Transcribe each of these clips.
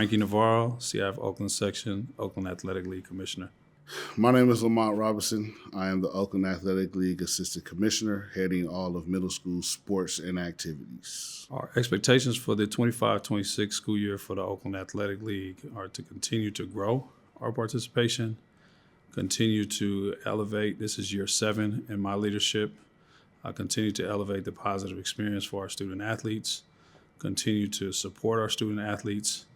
Frankie Navarro, CIF Oakland Section, Oakland Athletic League Commissioner. My name is Lamont Robinson. I am the Oakland Athletic League Assistant Commissioner, heading all of middle school sports and activities. Our expectations for the 25-26 school year for the Oakland Athletic League are to continue to grow our participation, continue to elevate. This is year 7 in my leadership. Continue to elevate the positive experience for our student athletes, continue to support our student athletes,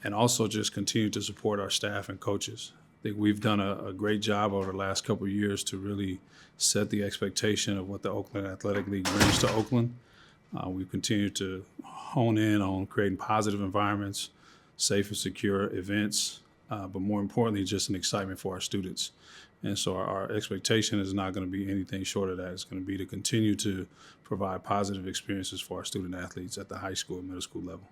and also just continue to support our staff and coaches. I think we've done a great job over the last couple of years to really set the expectation of what the Oakland Athletic League brings to Oakland. We continue to hone in on creating positive environments, safe and secure events, but more importantly, just an excitement for our students. And so our expectation is not going to be anything short of that. It's going to be to continue to provide positive experiences for our student athletes at the high school and middle school level.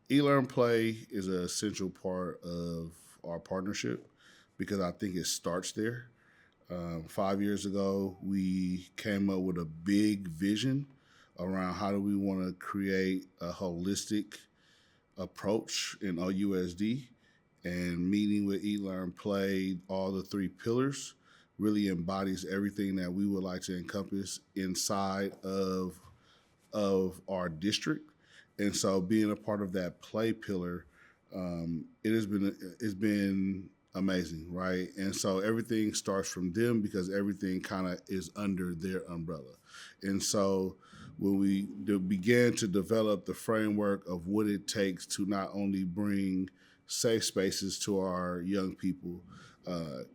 E-Learn Play is an essential part of our partnership because I think it starts there. 5 years ago, we came up with a big vision around how do we want to create a holistic approach in OUSD. And meeting with E-Learn Play, all the 3 pillars, really embodies everything that we would like to encompass inside of our district. And so being a part of that play pillar, it's been amazing, right? And so everything starts from them because everything kind of is under their umbrella. And so when we began to develop the framework of what it takes to not only bring safe spaces to our young people,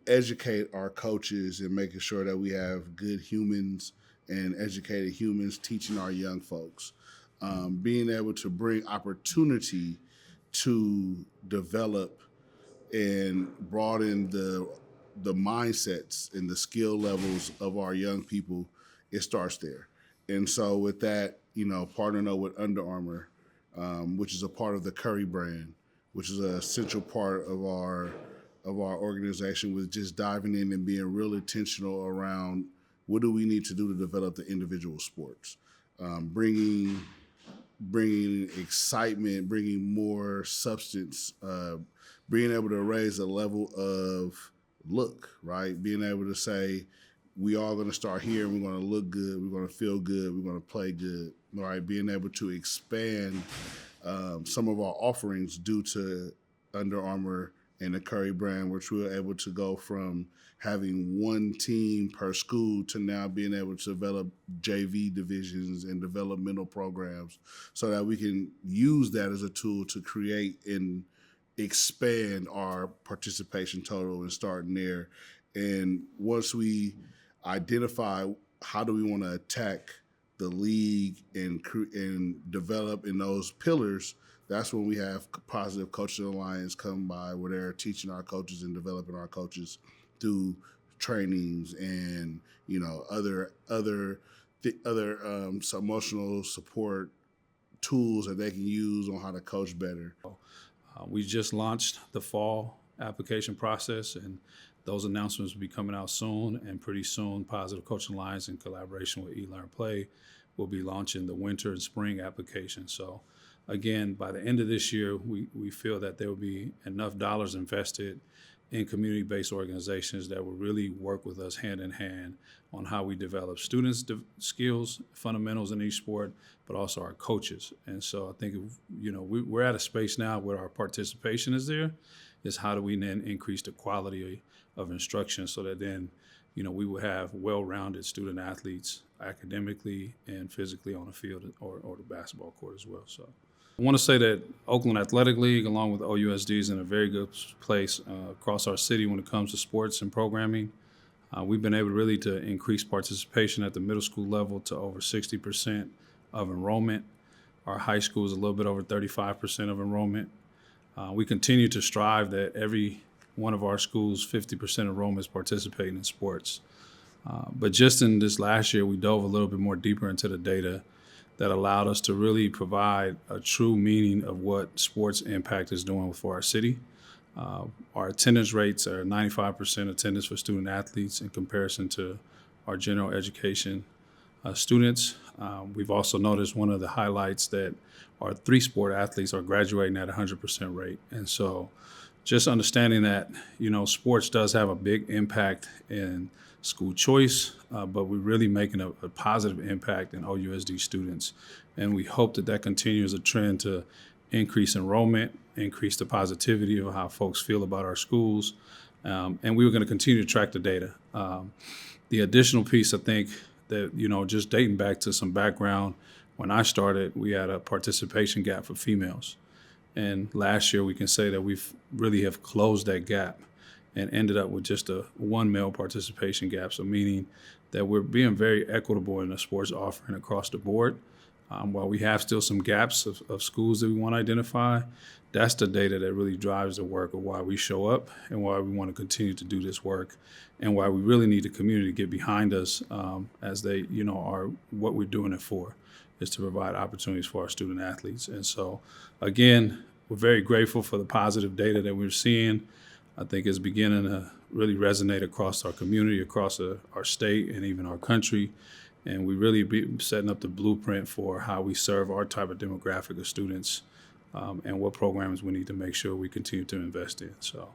educate our coaches and making sure that we have good humans and educated humans teaching our young folks, being able to bring opportunity to develop and broaden the mindsets and the skill levels of our young people, it starts there. And so with that, partnering up with Under Armour, which is a part of the Curry brand, which is an essential part of our organization, with just diving in and being real intentional around what do we need to do to develop the individual sports, bringing excitement, bringing more substance, being able to raise the level of look, right? Being able to say, we are going to start here, we're going to look good, we're going to feel good, we're going to play good, right? Being able to expand some of our offerings due to Under Armour and the Curry brand, which we were able to go from having 1 team per school to now being able to develop JV divisions and developmental programs so that we can use that as a tool to create and expand our participation total and starting there. And once we identify how do we want to attack the league and develop in those pillars, that's when we have Positive Coaching Alliance come by, where they're teaching our coaches and developing our coaches through trainings and other emotional support tools that they can use on how to coach better. We just launched the fall application process, and those announcements will be coming out soon. And pretty soon, Positive Coaching Alliance, in collaboration with E-Learn Play, will be launching the winter and spring application. So again, by the end of this year, we feel that there will be enough dollars invested in community-based organizations that will really work with us hand in hand on how we develop students' skills, fundamentals in each sport, but also our coaches. And so I think, we're at a space now where our participation is there, is how do we then increase the quality of instruction so that then, we will have well-rounded student athletes academically and physically on the field or the basketball court as well. So I want to say that Oakland Athletic League, along with OUSD, is in a very good place across our city when it comes to sports and programming. We've been able really to increase participation at the middle school level to over 60% of enrollment. Our high school is a little bit over 35% of enrollment. We continue to strive that every one of our schools, 50% enrollment is participating in sports. But just in this last year, we dove a little bit more deeper into the data that allowed us to really provide a true meaning of what sports impact is doing for our city. Our attendance rates are 95% attendance for student athletes in comparison to our general education students. We've also noticed one of the highlights that our 3-sport athletes are graduating at a 100% rate. And so just understanding that, sports does have a big impact in school choice, but we're really making a positive impact in OUSD students. And we hope that that continues a trend to increase enrollment, increase the positivity of how folks feel about our schools. And we were going to continue to track the data. The additional piece, I think, that, just dating back to some background, when I started, we had a participation gap for females. And last year, we can say that we've really have closed that gap and ended up with just a one male participation gap. So meaning that we're being very equitable in the sports offering across the board. While we have still some gaps of schools that we want to identify, that's the data that really drives the work of why we show up and why we want to continue to do this work and why we really need the community to get behind us as they, are what we're doing it for, is to provide opportunities for our student athletes. And so, again, we're very grateful for the positive data that we're seeing. I think it's beginning to really resonate across our community, across our state, and even our country. And we really be setting up the blueprint for how we serve our type of demographic of students and what programs we need to make sure we continue to invest in. So